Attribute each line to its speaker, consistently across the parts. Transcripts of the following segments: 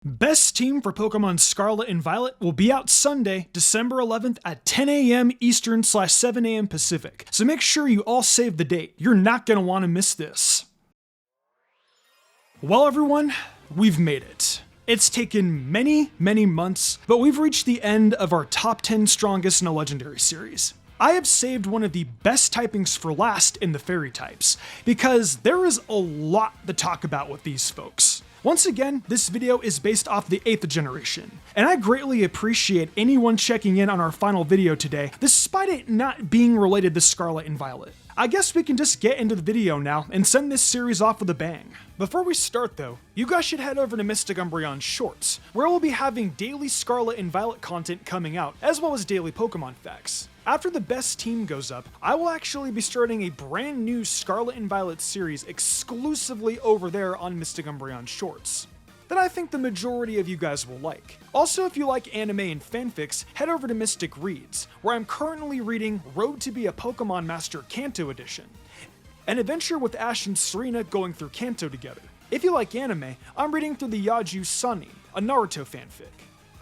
Speaker 1: Best Team for Pokemon Scarlet and Violet will be out Sunday, December 11th at 10 a.m. Eastern / 7 a.m. Pacific, so make sure you all save the date. You're not going to want to miss this. Well everyone, we've made it. It's taken many months, but we've reached the end of our top 10 strongest in a Legendary series. I have saved one of the best typings for last in the fairy types, because there is a lot to talk about with these folks. Once again, this video is based off the 8th generation, and I greatly appreciate anyone checking in on our final video today, despite it not being related to Scarlet and Violet. I guess we can just get into the video now and send this series off with a bang. Before we start though, you guys should head over to Mystic Umbreon Shorts, where we'll be having daily Scarlet and Violet content coming out, as well as daily Pokemon facts. After the best team goes up, I will actually be starting a brand new Scarlet and Violet series exclusively over there on Mystic Umbreon Shorts that I think the majority of you guys will like. Also, if you like anime and fanfics, head over to Mystic Reads, where I'm currently reading Road to be a Pokemon Master Kanto Edition, an adventure with Ash and Serena going through Kanto together. If you like anime, I'm reading through the Yaju Sunny, a Naruto fanfic.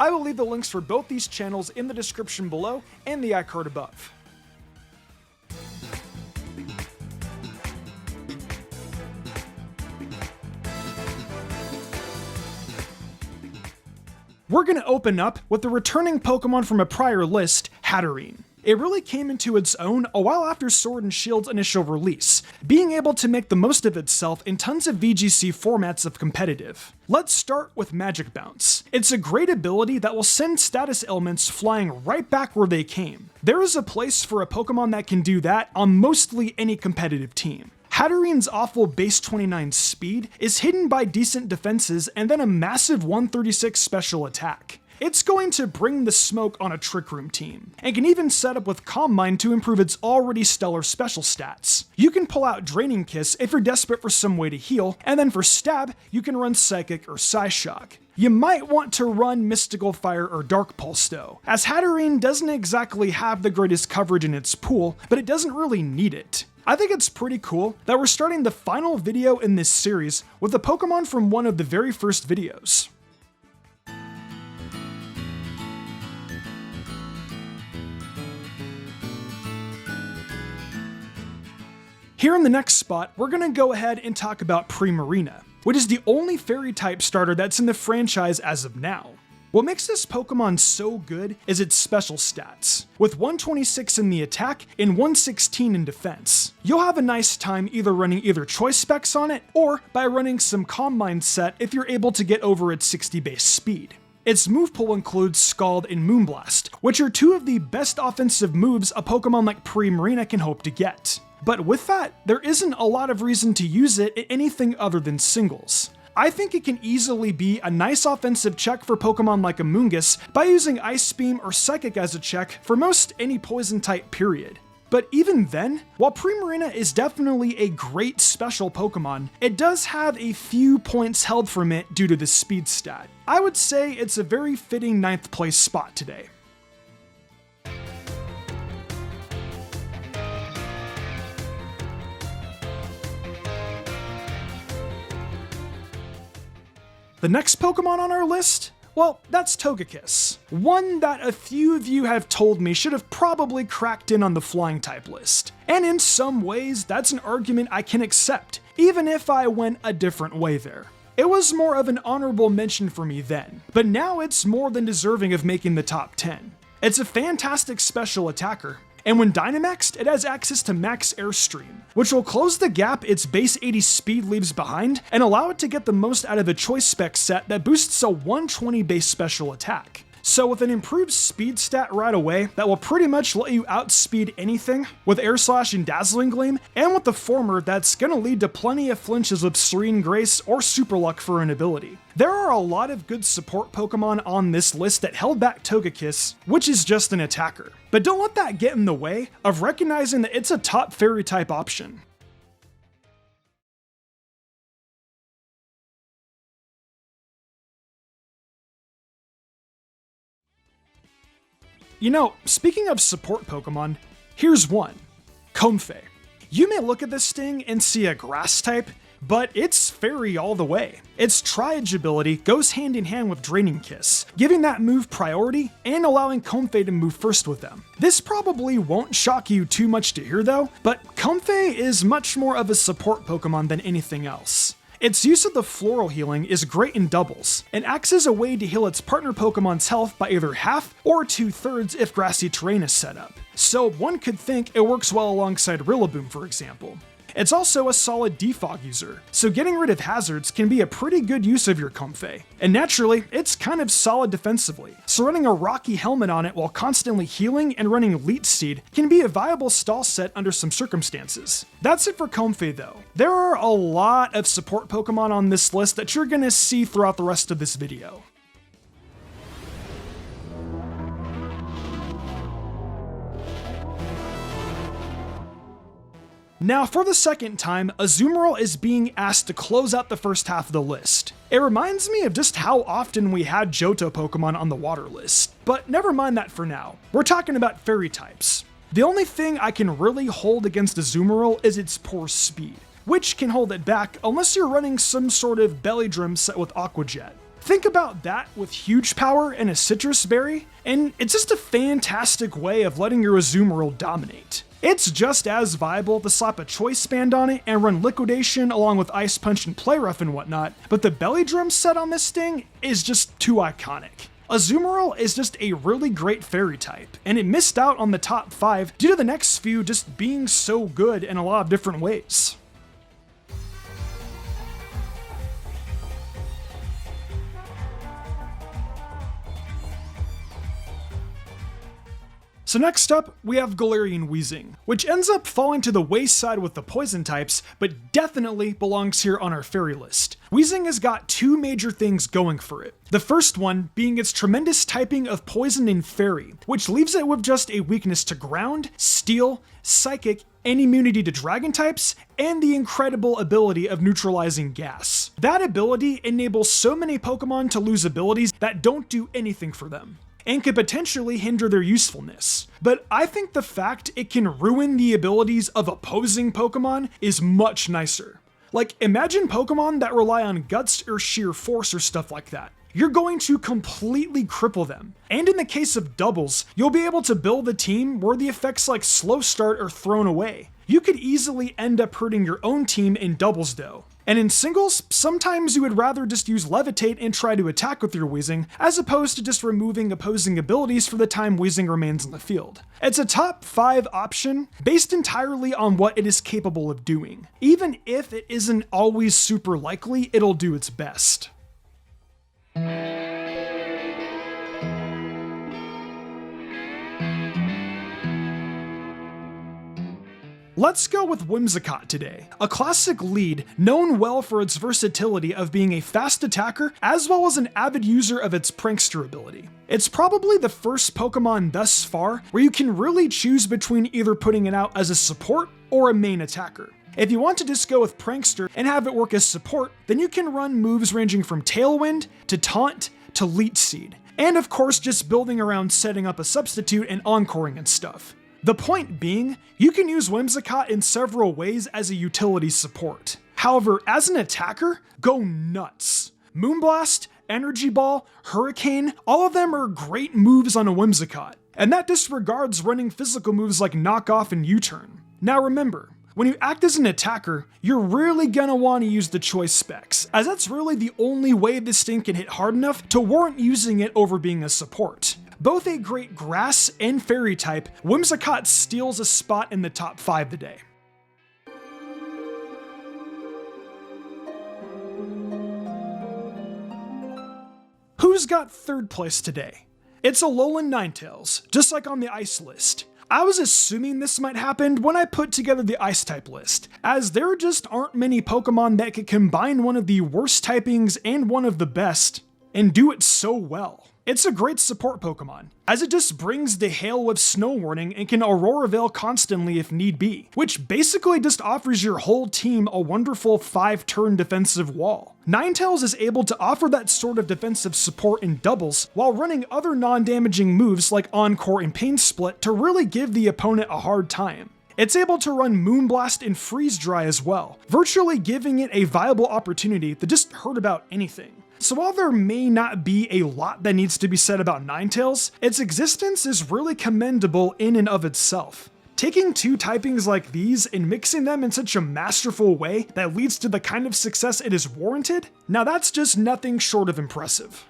Speaker 1: I will leave the links for both these channels in the description below and the iCard above. We're going to open up with the returning Pokemon from a prior list, Hatterene. It really came into its own a while after Sword and Shield's initial release, being able to make the most of itself in tons of VGC formats of competitive. Let's start with Magic Bounce. It's a great ability that will send status elements flying right back where they came. There is a place for a Pokemon that can do that on mostly any competitive team. Hatterene's awful base 29 speed is hidden by decent defenses and then a massive 136 special attack. It's going to bring the smoke on a Trick Room team, and can even set up with Calm Mind to improve its already stellar special stats. You can pull out Draining Kiss if you're desperate for some way to heal, and then for Stab, you can run Psychic or Psyshock. You might want to run Mystical Fire or Dark Pulse though, as Hatterene doesn't exactly have the greatest coverage in its pool, but it doesn't really need it. I think it's pretty cool that we're starting the final video in this series with a Pokemon from one of the very first videos. Here in the next spot, we're going to go ahead and talk about Primarina, which is the only fairy type starter that's in the franchise as of now. What makes this Pokemon so good is its special stats, with 126 in the attack and 116 in defense. You'll have a nice time either running choice specs on it, or by running some Calm Mind set if you're able to get over its 60 base speed. Its move pool includes Scald and Moonblast, which are two of the best offensive moves a Pokemon like Primarina can hope to get. But with that, there isn't a lot of reason to use it in anything other than singles. I think it can easily be a nice offensive check for Pokemon like Amoonguss by using Ice Beam or Psychic as a check for most any poison type period. But even then, while Primarina is definitely a great special Pokemon, it does have a few points held from it due to the speed stat. I would say it's a very fitting 9th place spot today. The next Pokemon on our list? Well, that's Togekiss. One that a few of you have told me should have probably cracked in on the flying type list. And in some ways, that's an argument I can accept, even if I went a different way there. It was more of an honorable mention for me then, but now it's more than deserving of making the top 10. It's a fantastic special attacker, and when Dynamaxed, it has access to Max Airstream, which will close the gap its base 80 speed leaves behind and allow it to get the most out of a choice spec set that boosts a 120 base special attack. So with an improved speed stat right away that will pretty much let you outspeed anything with Air Slash and Dazzling Gleam, and with the former that's gonna lead to plenty of flinches with Serene Grace or Super Luck for an ability. There are a lot of good support Pokemon on this list that held back Togekiss, which is just an attacker. But don't let that get in the way of recognizing that it's a top fairy type option. You know, speaking of support Pokemon, here's one, Comfey. You may look at this thing and see a grass type, but it's fairy all the way. Its Tri-Edge ability goes hand in hand with Draining Kiss, giving that move priority and allowing Comfey to move first with them. This probably won't shock you too much to hear though, but Comfey is much more of a support Pokemon than anything else. Its use of the Floral Healing is great in doubles, and acts as a way to heal its partner Pokemon's health by either half or 2/3 if grassy terrain is set up. So one could think it works well alongside Rillaboom, for example. It's also a solid defog user, so getting rid of hazards can be a pretty good use of your Comfey. And naturally, it's kind of solid defensively, so running a Rocky Helmet on it while constantly healing and running Leech Seed can be a viable stall set under some circumstances. That's it for Comfey though. There are a lot of support Pokemon on this list that you're gonna see throughout the rest of this video. Now, for the second time, Azumarill is being asked to close out the first half of the list. It reminds me of just how often we had Johto Pokemon on the water list, but never mind that for now. We're talking about fairy types. The only thing I can really hold against Azumarill is its poor speed, which can hold it back unless you're running some sort of Belly Drum set with Aqua Jet. Think about that with huge power and a Citrus Berry, and it's just a fantastic way of letting your Azumarill dominate. It's just as viable to slap a Choice Band on it and run Liquidation along with Ice Punch and Play Rough and whatnot, but the Belly Drum set on this thing is just too iconic. Azumarill is just a really great fairy type, and it missed out on the top 5 due to the next few just being so good in a lot of different ways. So next up, we have Galarian Weezing, which ends up falling to the wayside with the poison types, but definitely belongs here on our fairy list. Weezing has got two major things going for it. The first one being its tremendous typing of poison and fairy, which leaves it with just a weakness to ground, steel, psychic, and immunity to dragon types, and the incredible ability of neutralizing gas. That ability enables so many Pokemon to lose abilities that don't do anything for them, and could potentially hinder their usefulness. But I think the fact it can ruin the abilities of opposing Pokemon is much nicer. Like, imagine Pokemon that rely on Guts or Sheer Force or stuff like that. You're going to completely cripple them. And in the case of doubles, you'll be able to build a team where the effects like Slow Start are thrown away. You could easily end up hurting your own team in doubles though. And in singles, sometimes you would rather just use Levitate and try to attack with your Weezing, as opposed to just removing opposing abilities for the time Weezing remains in the field. It's a top 5 option, based entirely on what it is capable of doing. Even if it isn't always super likely, it'll do its best. Let's go with Whimsicott today, a classic lead known well for its versatility of being a fast attacker as well as an avid user of its prankster ability. It's probably the first Pokemon thus far where you can really choose between either putting it out as a support or a main attacker. If you want to just go with Prankster and have it work as support, then you can run moves ranging from Tailwind to Taunt to Leech Seed, and of course just building around setting up a substitute and encoring and stuff. The point being, you can use Whimsicott in several ways as a utility support. However, as an attacker, go nuts. Moonblast, Energy Ball, Hurricane, all of them are great moves on a Whimsicott, and that disregards running physical moves like Knock Off and U-Turn. Now remember, when you act as an attacker, you're really gonna want to use the choice specs, as that's really the only way this thing can hit hard enough to warrant using it over being a support. Both a great grass and fairy type, Whimsicott steals a spot in the top 5 today. Who's got third place today? It's Alolan Ninetales, just like on the ice list. I was assuming this might happen when I put together the ice type list, as there just aren't many Pokemon that could combine one of the worst typings and one of the best, and do it so well. It's a great support Pokemon, as it just brings the Hail with Snow Warning and can Aurora Veil constantly if need be, which basically just offers your whole team a wonderful 5-turn defensive wall. Ninetales is able to offer that sort of defensive support in doubles, while running other non-damaging moves like Encore and Pain Split to really give the opponent a hard time. It's able to run Moonblast and Freeze Dry as well, virtually giving it a viable opportunity to just hurt about anything. So while there may not be a lot that needs to be said about Ninetales, its existence is really commendable in and of itself. Taking two typings like these and mixing them in such a masterful way that leads to the kind of success it is warranted, now that's just nothing short of impressive.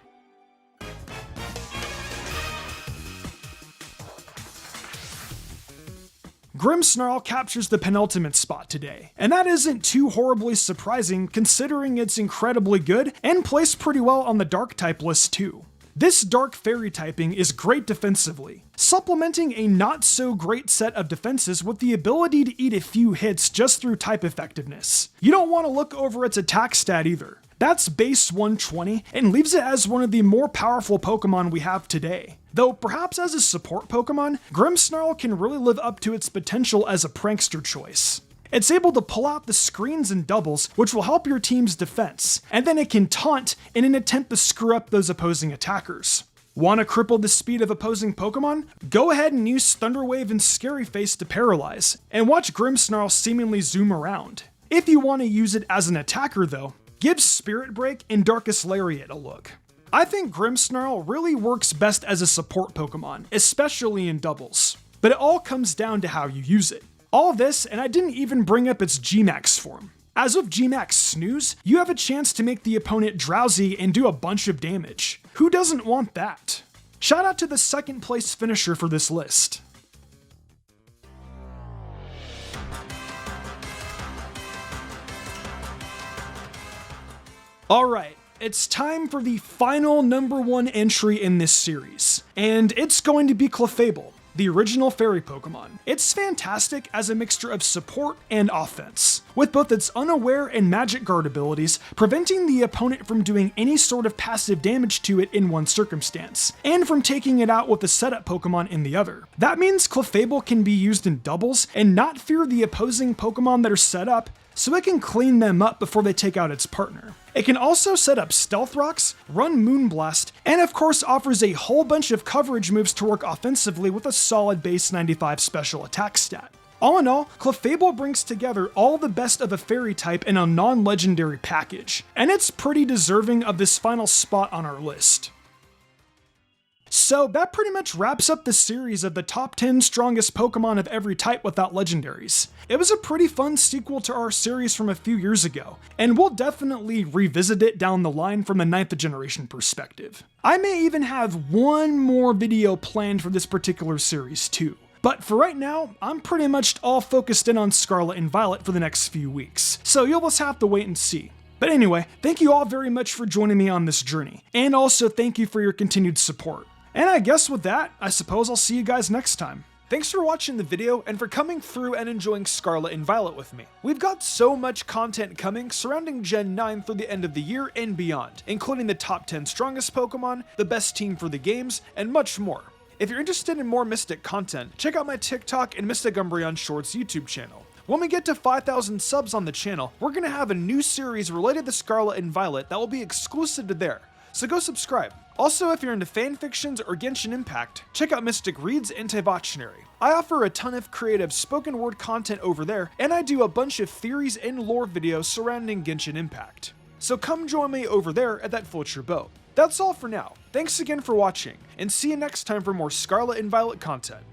Speaker 1: Grimmsnarl captures the penultimate spot today, and that isn't too horribly surprising considering it's incredibly good and placed pretty well on the dark type list too. This dark fairy typing is great defensively, supplementing a not so great set of defenses with the ability to eat a few hits just through type effectiveness. You don't want to look over its attack stat either. That's base 120 and leaves it as one of the more powerful Pokemon we have today. Though perhaps as a support Pokemon, Grimmsnarl can really live up to its potential as a prankster choice. It's able to pull out the screens and doubles, which will help your team's defense, and then it can taunt in an attempt to screw up those opposing attackers. Want to cripple the speed of opposing Pokemon? Go ahead and use Thunder Wave and Scary Face to paralyze, and watch Grimmsnarl seemingly zoom around. If you want to use it as an attacker though, give Spirit Break and Darkest Lariat a look. I think Grimmsnarl really works best as a support Pokemon, especially in doubles, but it all comes down to how you use it. All this, and I didn't even bring up its Gmax form. As with Gmax Snooze, you have a chance to make the opponent drowsy and do a bunch of damage. Who doesn't want that? Shout out to the second place finisher for this list. Alright, it's time for the final #1 entry in this series, and it's going to be Clefable, the original fairy Pokemon. It's fantastic as a mixture of support and offense, with both its Unaware and Magic Guard abilities preventing the opponent from doing any sort of passive damage to it in one circumstance, and from taking it out with the setup Pokemon in the other. That means Clefable can be used in doubles and not fear the opposing Pokemon that are set up, so it can clean them up before they take out its partner. It can also set up Stealth Rocks, run Moonblast, and of course offers a whole bunch of coverage moves to work offensively with a solid base 95 special attack stat. All in all, Clefable brings together all the best of a fairy type in a non-legendary package, and it's pretty deserving of this final spot on our list. So that pretty much wraps up the series of the top 10 strongest Pokemon of every type without legendaries. It was a pretty fun sequel to our series from a few years ago, and we'll definitely revisit it down the line from a 9th generation perspective. I may even have one more video planned for this particular series too. But for right now, I'm pretty much all focused in on Scarlet and Violet for the next few weeks, so you'll just have to wait and see. But anyway, thank you all very much for joining me on this journey, and also thank you for your continued support. And I guess with that, I suppose I'll see you guys next time. Thanks for watching the video and for coming through and enjoying Scarlet and Violet with me. We've got so much content coming surrounding Gen 9 through the end of the year and beyond, including the top 10 strongest Pokemon, the best team for the games, and much more. If you're interested in more Mystic content, check out my TikTok and Mystic Umbreon Shorts YouTube channel. When we get to 5,000 subs on the channel, we're going to have a new series related to Scarlet and Violet that will be exclusive to there, so go subscribe. Also, if you're into fanfictions or Genshin Impact, check out Mystic Reads and Tevotchnary. I offer a ton of creative spoken word content over there, and I do a bunch of theories and lore videos surrounding Genshin Impact. So come join me over there at that floats your boat. That's all for now. Thanks again for watching, and see you next time for more Scarlet and Violet content.